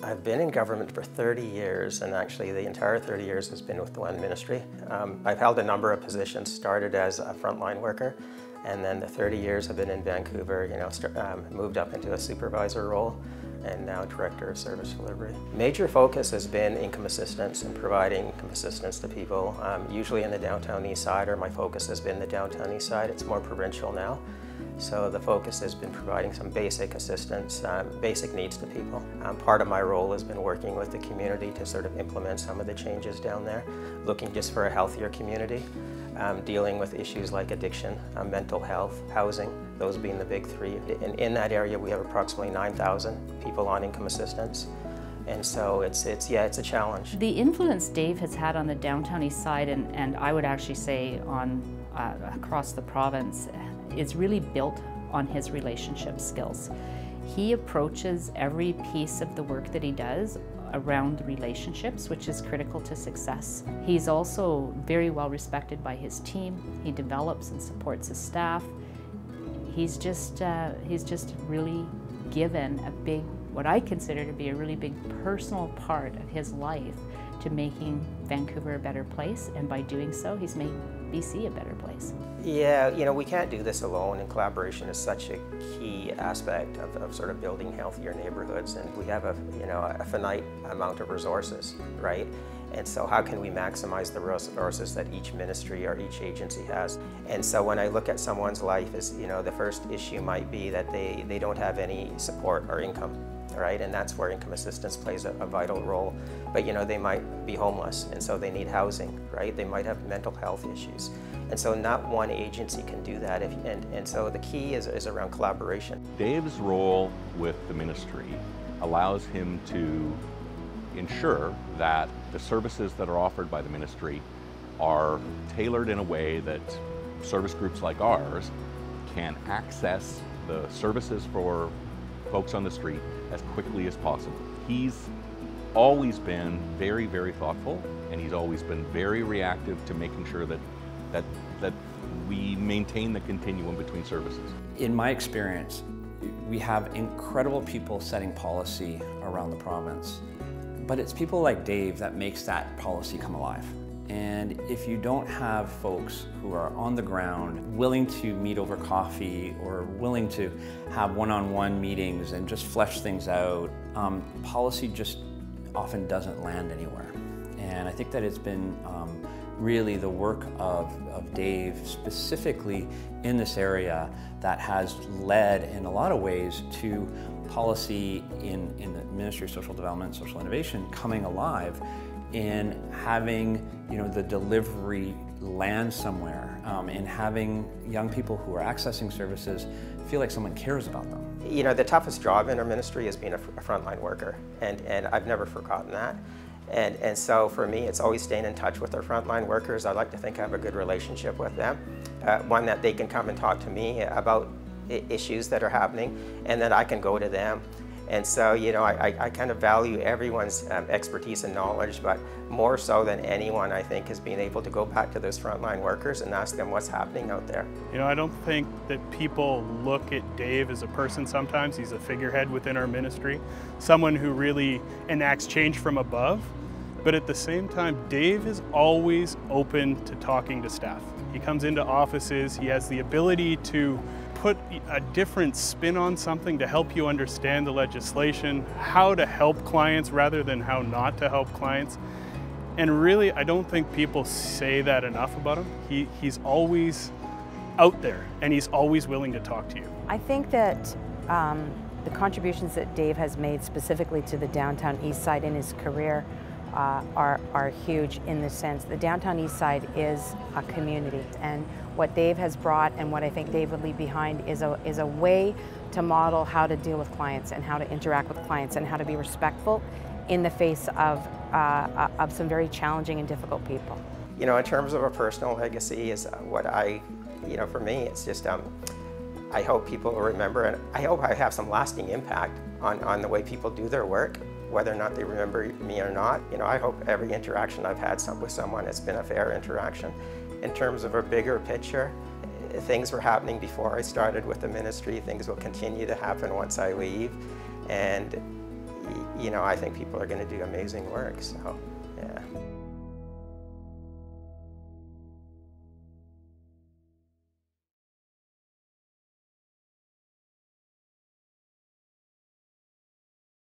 I've been in government for 30 years, and actually the entire 30 years has been with the one ministry. I've held a number of positions, started as a frontline worker, and then the 30 years I've been in Vancouver, moved up into a supervisor role, and now Director of Service Delivery. Major focus has been income assistance and providing income assistance to people, usually in the downtown east side, or my focus has been the downtown east side. It's more provincial now. So the focus has been providing some basic assistance, basic needs to people. Part of my role has been working with the community to sort of implement some of the changes down there, looking just for a healthier community, dealing with issues like addiction, mental health, housing, those being the big three. And in that area we have approximately 9,000 people on income assistance. And so it's a challenge. The influence Dave has had on the downtown east side, and I would actually say on across the province, is really built on his relationship skills. He approaches every piece of the work that he does around relationships, which is critical to success. He's also very well respected by his team. He develops and supports his staff. He's just really given a big, what I consider to be a really big personal part of his life to making Vancouver a better place, and by doing so, he's made BC a better place. Yeah, we can't do this alone, and collaboration is such a key aspect of sort of building healthier neighborhoods, and we have a finite amount of resources, right? And so how can we maximize the resources that each ministry or each agency has? And so when I look at someone's life, the first issue might be that they don't have any support or income. Right, and that's where income assistance plays a vital role. But they might be homeless, and so they need housing, right? They might have mental health issues. And so not one agency can do that, and so the key is around collaboration. Dave's role with the ministry allows him to ensure that the services that are offered by the ministry are tailored in a way that service groups like ours can access the services for folks on the street as quickly as possible. He's always been very, very thoughtful, and he's always been very reactive to making sure that we maintain the continuum between services. In my experience, we have incredible people setting policy around the province, but it's people like Dave that makes that policy come alive. And if you don't have folks who are on the ground, willing to meet over coffee or willing to have one-on-one meetings and just flesh things out, policy just often doesn't land anywhere. And I think that it's been really the work of Dave specifically in this area that has led in a lot of ways to policy in the Ministry of Social Development and Social Innovation coming alive, in having the delivery land somewhere, in having young people who are accessing services feel like someone cares about them. The toughest job in our ministry is being a frontline worker, and I've never forgotten that. And so for me, it's always staying in touch with our frontline workers. I like to think I have a good relationship with them, one that they can come and talk to me about issues that are happening, and then I can go to them. And so, I kind of value everyone's expertise and knowledge, but more so than anyone, I think, is being able to go back to those frontline workers and ask them what's happening out there. I don't think that people look at Dave as a person sometimes. He's a figurehead within our ministry, someone who really enacts change from above. But at the same time, Dave is always open to talking to staff. He comes into offices, he has the ability to put a different spin on something to help you understand the legislation, how to help clients rather than how not to help clients. And really, I don't think people say that enough about him. He's always out there, and he's always willing to talk to you. I think that the contributions that Dave has made specifically to the downtown east side in his career are huge, in the sense the downtown east side is a community, and what Dave has brought and what I think Dave would leave behind is a way to model how to deal with clients and how to interact with clients and how to be respectful in the face of some very challenging and difficult people. In terms of a personal legacy, is what for me, it's just I hope people will remember, and I hope I have some lasting impact on the way people do their work, whether or not they remember me or not. I hope every interaction I've had with someone has been a fair interaction. In terms of a bigger picture, things were happening before I started with the ministry. Things will continue to happen once I leave. And you know, I think people are going to do amazing work. So, yeah.